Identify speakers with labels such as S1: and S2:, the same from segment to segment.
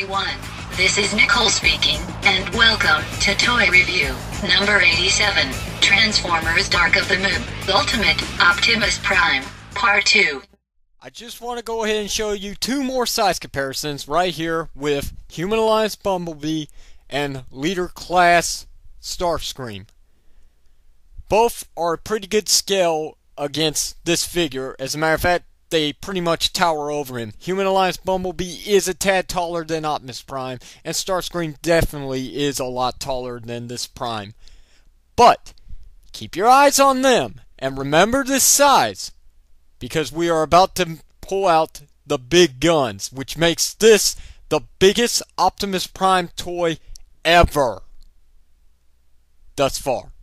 S1: everyone. This is Nicole speaking, and welcome to Toy Review number 87, Transformers Dark of the Moon, Ultimate Optimus Prime, Part 2.
S2: I just want to go ahead and show you two more size comparisons right here with Human Alliance Bumblebee and Leader Class Starscream. Both are a pretty good scale against this figure. As a matter of fact, they pretty much tower over him. Human Alliance Bumblebee is a tad taller than Optimus Prime, and Starscream definitely is a lot taller than this Prime. But keep your eyes on them, and remember this size, because we are about to pull out the big guns, which makes this the biggest Optimus Prime toy ever thus far.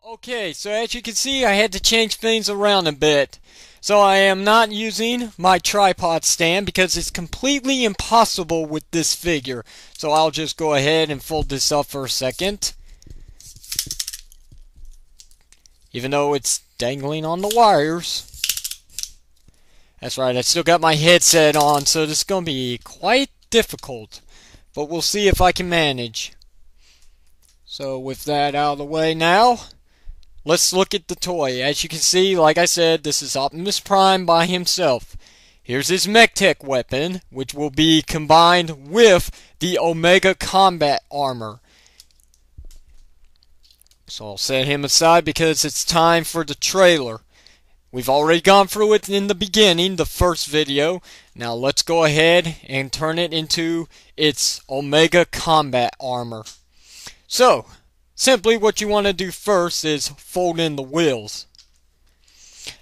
S2: Okay, so as you can see, I had to change things around a bit. So I am not using my tripod stand because it's completely impossible with this figure. So I'll just go ahead and fold this up for a second. Even though it's dangling on the wires. That's right, I still got my headset on, so this is going to be quite difficult. But we'll see if I can manage. So with that out of the way now, let's look at the toy. As you can see, like I said, this is Optimus Prime by himself. Here's his MechTech weapon, which will be combined with the Omega Combat Armor. So I'll set him aside because it's time for the trailer. We've already gone through it in the beginning, the first video. Now let's go ahead and turn it into its Omega Combat Armor. So, simply what you want to do first is fold in the wheels.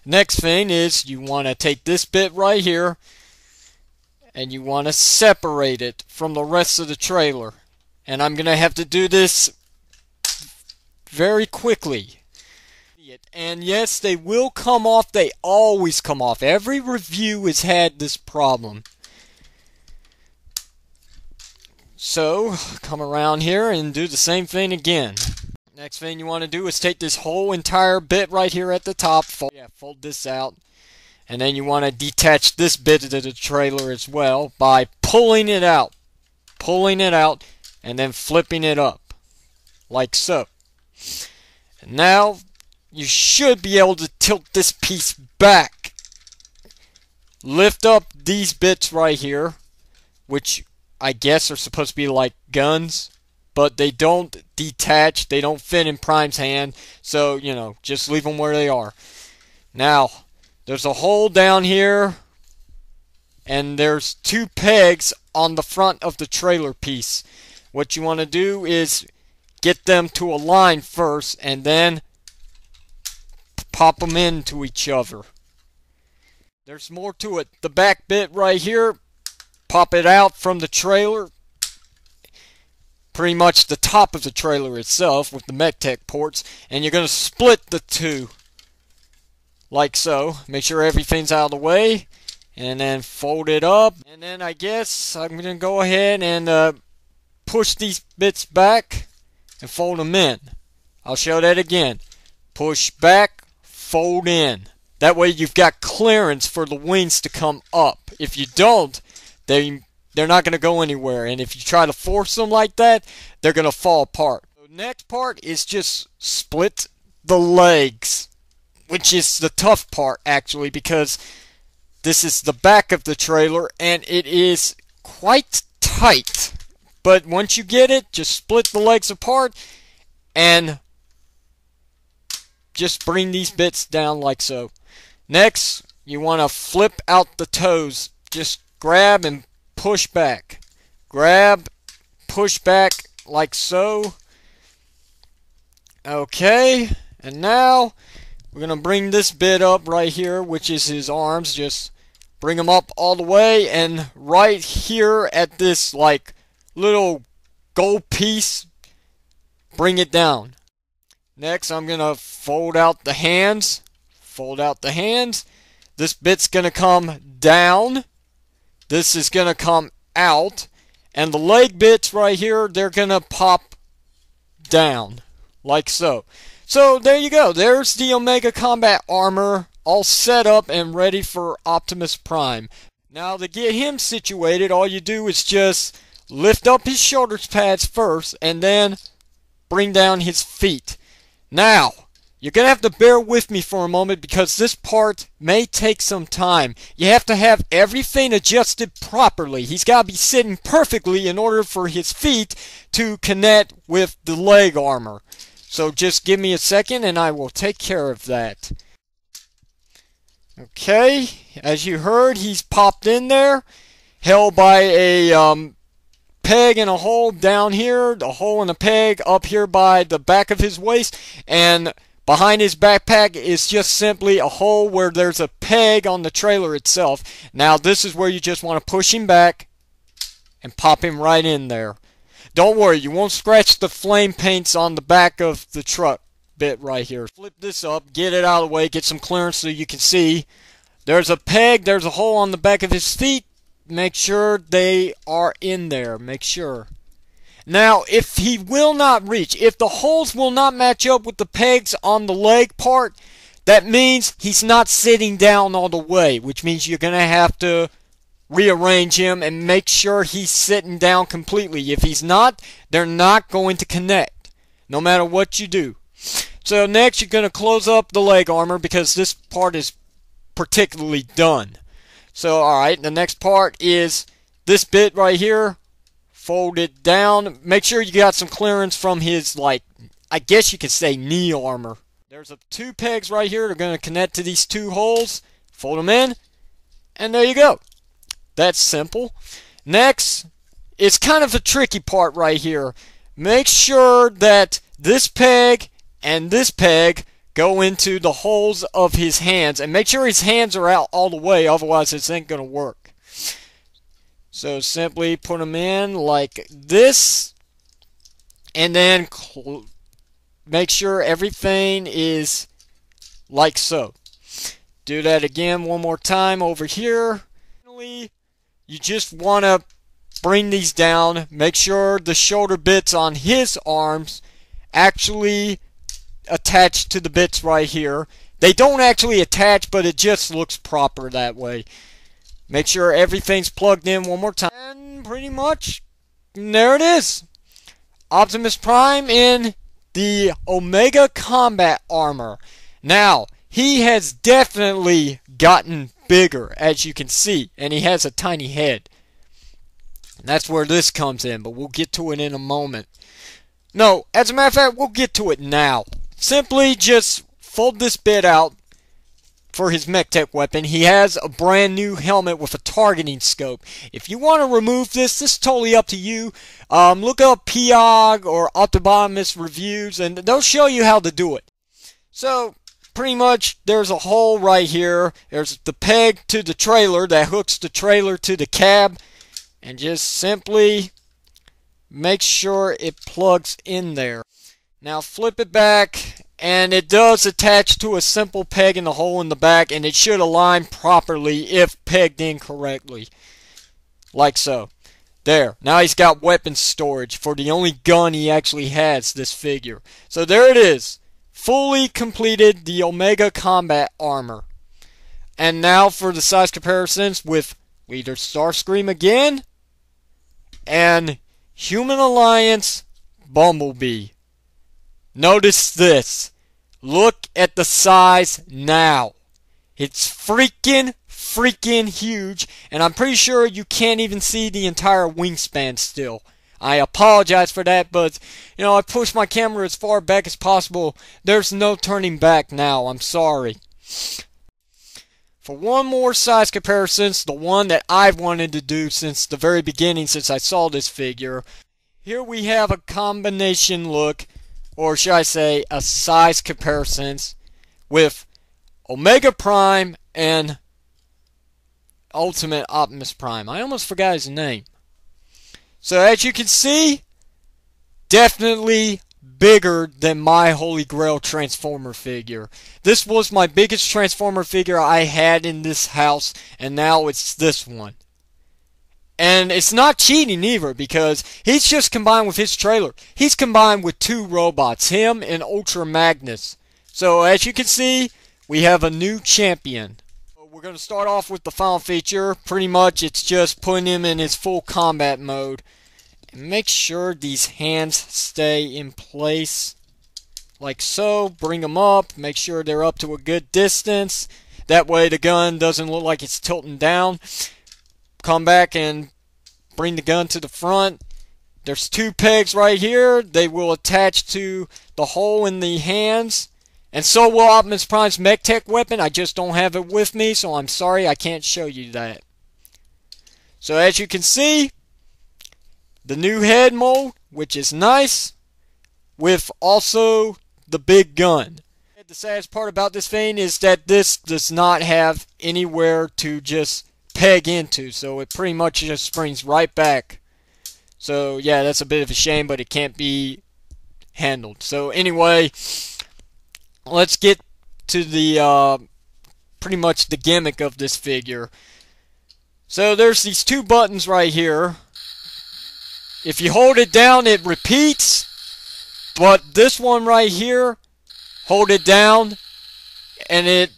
S2: Next thing is you want to take this bit right here and you want to separate it from the rest of the trailer. And I'm going to have to do this very quickly. And yes, they will come off. They always come off. Every review has had this problem. So, come around here and do the same thing again. Next thing you want to do is take this whole entire bit right here at the top, fold this out, and then you want to detach this bit of the trailer as well by pulling it out, and then flipping it up, like so. And now, you should be able to tilt this piece back. Lift up these bits right here, which I guess are supposed to be like guns, but they don't detach, they don't fit in Prime's hand, so, you know, just leave them where they are. Now, there's a hole down here, and there's two pegs on the front of the trailer piece. What you want to do is get them to align first, and then pop them into each other. There's more to it. The back bit right here, pop it out from the trailer, pretty much the top of the trailer itself with the MechTech ports, and you're going to split the two like so. Make sure everything's out of the way, and then fold it up, and then I guess I'm going to go ahead and push these bits back and fold them in. I'll show that again. Push back, fold in. That way you've got clearance for the wings to come up. If you don't, they're not going to go anywhere, and if you try to force them like that, they're going to fall apart. The next part is just split the legs, which is the tough part actually, because this is the back of the trailer and it is quite tight. But once you get it, just split the legs apart and just bring these bits down like so. Next, you want to flip out the toes. Just grab and push back. Grab, push back like so. Okay, and now we're going to bring this bit up right here, which is his arms. Just bring them up all the way, and right here at this like little gold piece, bring it down. Next, I'm going to fold out the hands. Fold out the hands. This bit's going to come down. This is going to come out. And the leg bits right here, they're going to pop down. Like so. So, there you go. There's the Omega Combat Armor all set up and ready for Optimus Prime. Now, to get him situated, all you do is just lift up his shoulder pads first, and then bring down his feet. Now, you're going to have to bear with me for a moment because this part may take some time. You have to have everything adjusted properly. He's got to be sitting perfectly in order for his feet to connect with the leg armor. So just give me a second and I will take care of that. Okay, as you heard, he's popped in there, held by a peg and a hole down here, a hole and a peg up here by the back of his waist, and behind his backpack is just simply a hole where there's a peg on the trailer itself. Now this is where you just want to push him back and pop him right in there. Don't worry, you won't scratch the flame paints on the back of the truck bit right here. Flip this up, get it out of the way, get some clearance so you can see. There's a peg, there's a hole on the back of his feet. Make sure they are in there. Make sure. Now, if he will not reach, if the holes will not match up with the pegs on the leg part, that means he's not sitting down all the way, which means you're going to have to rearrange him and make sure he's sitting down completely. If he's not, they're not going to connect, no matter what you do. So next, you're going to close up the leg armor because this part is particularly done. So, alright, the next part is this bit right here. Fold it down. Make sure you got some clearance from his, like, I guess you could say knee armor. There's two pegs right here. They're going to connect to these two holes. Fold them in. And there you go. That's simple. Next, it's kind of a tricky part right here. Make sure that this peg and this peg go into the holes of his hands, and make sure his hands are out all the way, otherwise this ain't gonna work. So simply put them in like this, and then make sure everything is like so. Do that again one more time over here. Finally, you just want to bring these down. Make sure the shoulder bits on his arms actually attached to the bits right here. They don't actually attach, but it just looks proper that way. Make sure everything's plugged in one more time. And pretty much, there it is. Optimus Prime in the Omega Combat Armor. Now, he has definitely gotten bigger, as you can see, and he has a tiny head. And that's where this comes in, but we'll get to it in a moment. No, as a matter of fact, we'll get to it now. Simply just fold this bit out for his MechTech weapon. He has a brand new helmet with a targeting scope. If you want to remove this is totally up to you. Look up POG or Optimus reviews and they'll show you how to do it. So, pretty much there's a hole right here. There's the peg to the trailer that hooks the trailer to the cab. And just simply make sure it plugs in there. Now flip it back, and it does attach to a simple peg in the hole in the back, and it should align properly if pegged in correctly. Like so. There. Now he's got weapon storage for the only gun he actually has, this figure. So there it is. Fully completed the Omega Combat Armor. And now for the size comparisons with Leader Starscream again, and Human Alliance Bumblebee. Notice this. Look at the size now. It's freaking huge, and I'm pretty sure you can't even see the entire wingspan still. I apologize for that, but, you know, I pushed my camera as far back as possible. There's no turning back now. I'm sorry. For one more size comparison, the one that I've wanted to do since the very beginning, since I saw this figure, here we have a combination look, or should I say a size comparisons, with Omega Prime and Ultimate Optimus Prime. I almost forgot his name. So as you can see, definitely bigger than my Holy Grail Transformer figure. This was my biggest Transformer figure I had in this house, and now it's this one. And it's not cheating either, because he's just combined with his trailer. He's combined with two robots, him and Ultra Magnus. So as you can see, we have a new champion. We're going to start off with the final feature. Pretty much it's just putting him in his full combat mode. make sure these hands stay in place like so. Bring them up, make sure they're up to a good distance. That way the gun doesn't look like it's tilting down. Come back and bring the gun to the front. There's two pegs right here. They will attach to the hole in the hands. And so will Optimus Prime's MechTech weapon. I just don't have it with me, so I'm sorry I can't show you that. So as you can see, the new head mold, which is nice, with also the big gun. The saddest part about this thing is that this does not have anywhere to just peg into, so it pretty much just springs right back. So yeah, that's a bit of a shame, but it can't be handled. So anyway, let's get to the pretty much the gimmick of this figure. So there's these two buttons right here. If you hold it down, it repeats. But this one right here, hold it down and it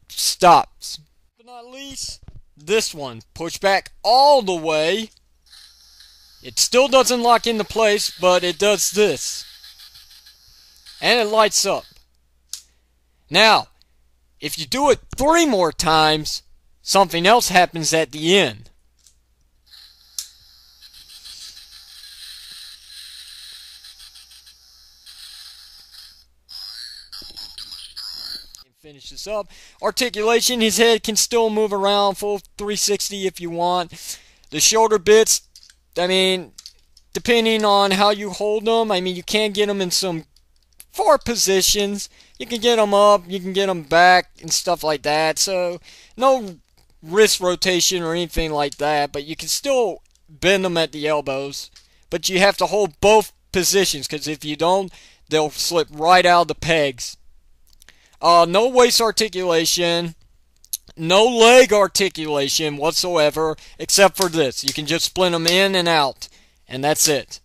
S2: stops. But not least, this one, push back all the way. It still doesn't lock into place, but it does this. And it lights up. Now, if you do it 3 more times, something else happens at the end. Finish this up. Articulation, his head can still move around full 360 if you want. The shoulder bits, I mean, depending on how you hold them, I mean, you can get them in some far positions. You can get them up, you can get them back, and stuff like that. So, no wrist rotation or anything like that, but you can still bend them at the elbows. But you have to hold both positions, because if you don't, they'll slip right out of the pegs. No waist articulation, no leg articulation whatsoever, except for this. You can just split them in and out, and that's it.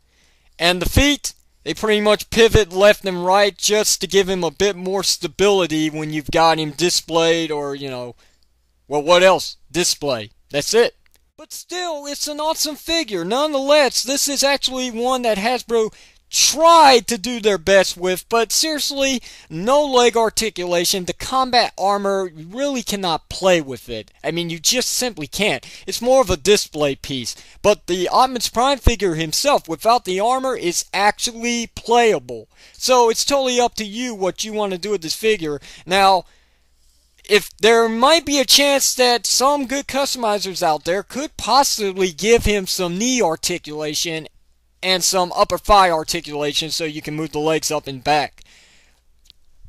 S2: And the feet, they pretty much pivot left and right just to give him a bit more stability when you've got him displayed or, you know, well, what else? Display. That's it. But still, it's an awesome figure. Nonetheless, this is actually one that Hasbro tried to do their best with, but seriously, no leg articulation. The combat armor, you really cannot play with it. I mean, you just simply can't. It's more of a display piece. But the Optimus Prime figure himself, without the armor, is actually playable. So it's totally up to you what you want to do with this figure. Now, if there might be a chance that some good customizers out there could possibly give him some knee articulation and some upper thigh articulation so you can move the legs up and back.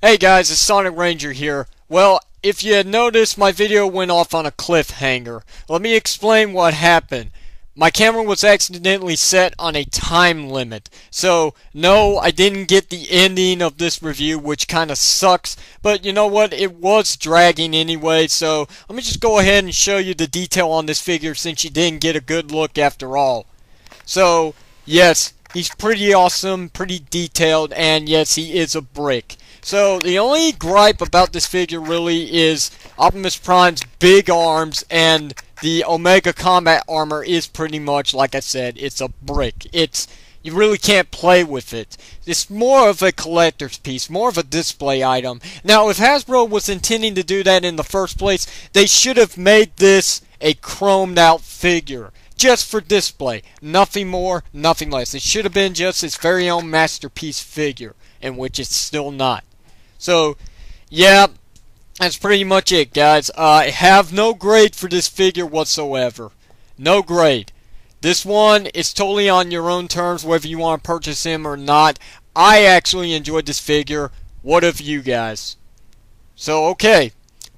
S2: Hey guys, it's Sonic Ranger here. Well, if you had noticed, my video went off on a cliffhanger. Let me explain what happened. My camera was accidentally set on a time limit. So, no, I didn't get the ending of this review, which kind of sucks. But you know what? It was dragging anyway, so let me just go ahead and show you the detail on this figure since you didn't get a good look after all. So, yes, he's pretty awesome, pretty detailed, and yes, he is a brick. So, the only gripe about this figure really is Optimus Prime's big arms, and the Omega combat armor is pretty much, like I said, it's a brick. You really can't play with it. It's more of a collector's piece, more of a display item. Now, if Hasbro was intending to do that in the first place, they should have made this a chromed out figure. Just for display. Nothing more, nothing less. It should have been just his very own masterpiece figure, in which it's still not. So, yeah, that's pretty much it, guys. I have no grade for this figure whatsoever. No grade. This one is totally on your own terms, whether you want to purchase him or not. I actually enjoyed this figure. What of you guys? So, okay.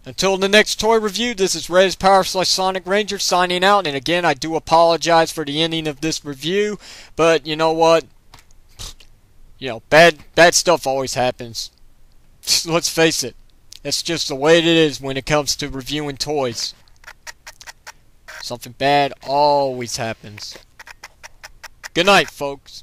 S2: Until the next toy review, this is Red's Power / Sonic Ranger signing out. And again, I do apologize for the ending of this review. But, you know what? You know, bad stuff always happens. Let's face it. That's just the way it is when it comes to reviewing toys. Something bad always happens. Good night, folks.